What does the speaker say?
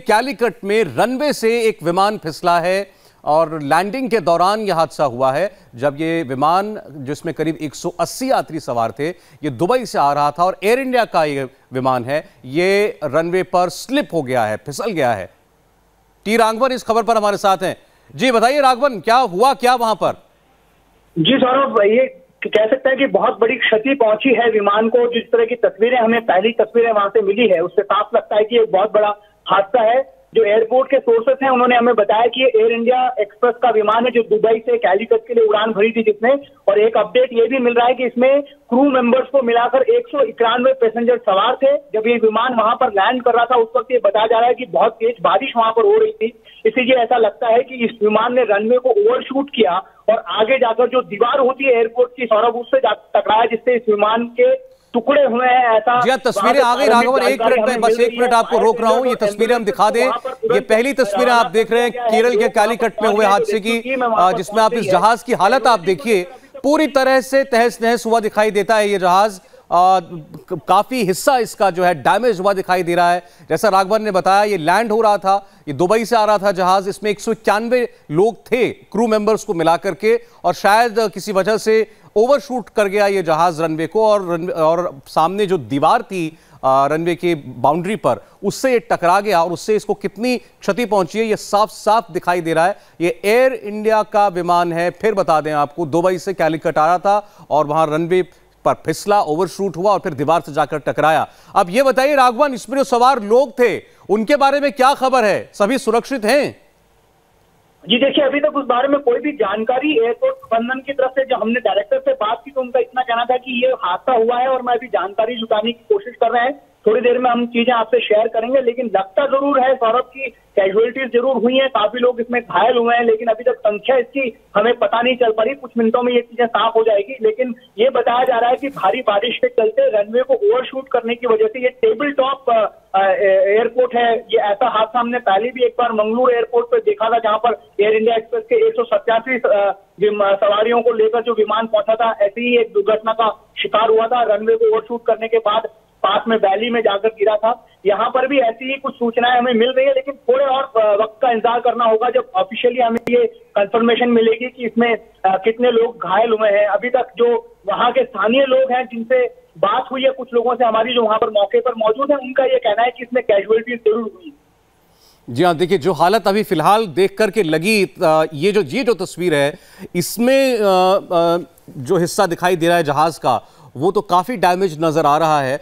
कैलीकट में रनवे से एक विमान फिसला है और लैंडिंग के दौरान यह हादसा हुआ है जब ये विमान, जिसमें करीब 180 यात्री सवार थे, ये दुबई से आ रहा था और एयर इंडिया का ये विमान है, ये रनवे पर स्लिप हो गया है, फिसल गया है। टी राघवन इस खबर पर हमारे साथ हैं। जी बताइए राघवन, क्या हुआ क्या वहां पर? जी सौरभ, ये कह सकते हैं कि बहुत बड़ी क्षति पहुंची है विमान को। जिस तरह की तस्वीरें हमें पहली तस्वीरें वहां से मिली है, उससे साफ लगता है कि एक बहुत बड़ा हादसा है। जो एयरपोर्ट के सोर्सेस हैं उन्होंने हमें बताया कि ये एयर इंडिया एक्सप्रेस का विमान है जो दुबई से कैलीकट के लिए उड़ान भरी थी जिसने, और एक अपडेट ये भी मिल रहा है कि इसमें क्रू मेंबर्स को मिलाकर 191 पैसेंजर सवार थे। जब ये विमान वहां पर लैंड कर रहा था उस वक्त ये बताया जा रहा है कि बहुत तेज बारिश वहां पर हो रही थी, इसीलिए ऐसा लगता है कि इस विमान ने रनवे को ओवरशूट किया और आगे जाकर जो दीवार होती है एयरपोर्ट की सौरभ, उससे टकराया, जिससे इस विमान के टुकड़े हुए हैं। ऐसा जी तस्वीरें आ गई राघवन, एक मिनट में, बस एक मिनट आपको रोक रहा हूं, ये तस्वीरें हम दिखा दें। ये पहली तस्वीरें आप देख रहे हैं केरल के कैलीकट में हुए हादसे की, जिसमें आप इस जहाज की हालत आप देखिए, पूरी तरह से तहस नहस हुआ दिखाई देता है ये जहाज। काफी हिस्सा इसका जो है डैमेज हुआ दिखाई दे रहा है। जैसा राघवन ने बताया, ये लैंड हो रहा था, ये दुबई से आ रहा था जहाज, इसमें 191 लोग थे क्रू मेंबर्स को मिला करके, और शायद किसी वजह से ओवरशूट कर गया ये जहाज रनवे को, और सामने जो दीवार थी रनवे की बाउंड्री पर, उससे ये टकरा गया और उससे इसको कितनी क्षति पहुंची है ये साफ साफ दिखाई दे रहा है। ये एयर इंडिया का विमान है, फिर बता दें आपको, दुबई से कैलीकट आ रहा था और वहां रनवे पर फिसला, ओवरशूट हुआ और फिर दीवार से जाकर टकराया। अब ये बताइए राघवन, इसमें जो सवार लोग थे उनके बारे में क्या खबर है? सभी सुरक्षित हैं? जी देखिए, अभी तक उस बारे में कोई भी जानकारी एयरपोर्ट प्रबंधन की तरफ से, जब हमने डायरेक्टर से बात की तो उनका इतना कहना था कि ये हादसा हुआ है और मैं अभी जानकारी जुटाने की कोशिश कर रहे हैं। थोड़ी देर में हम चीजें आपसे शेयर करेंगे, लेकिन लगता जरूर है सौरभ की कैजुअलिटीज जरूर हुई हैं, काफी लोग इसमें घायल हुए हैं, लेकिन अभी तक संख्या इसकी हमें पता नहीं चल पा रही। कुछ मिनटों में ये चीजें साफ हो जाएगी, लेकिन ये बताया जा रहा है कि भारी बारिश के चलते रनवे को ओवरशूट करने की वजह से ये टेबल टॉप एयरपोर्ट है। ये ऐसा हादसा हमने पहले भी एक बार मंगलुरु एयरपोर्ट पर देखा था, जहां पर एयर इंडिया एक्सप्रेस के 187 सवारियों को लेकर जो विमान पहुंचा था, ऐसी ही एक दुर्घटना का शिकार हुआ था। रनवे को ओवरशूट करने के बाद पास में वैली में जाकर गिरा था। यहाँ पर भी ऐसी ही कुछ सूचनाएं हमें मिल रही है, लेकिन थोड़े और वक्त का इंतजार करना होगा जब ऑफिशियली हमें ये कंफर्मेशन मिलेगी कि इसमें कितने लोग घायल हुए हैं। अभी तक जो वहाँ के स्थानीय लोग हैं जिनसे बात हुई है, कुछ लोगों से हमारी, जो वहाँ पर मौके पर मौजूद है, उनका ये कहना है कि इसमें कैजुअलिटीज जरूर हुई। जी हाँ, देखिए जो हालत अभी फिलहाल देख करके लगी, ये जो तस्वीर है, इसमें जो हिस्सा दिखाई दे रहा है जहाज का, वो तो काफी डैमेज नजर आ रहा है।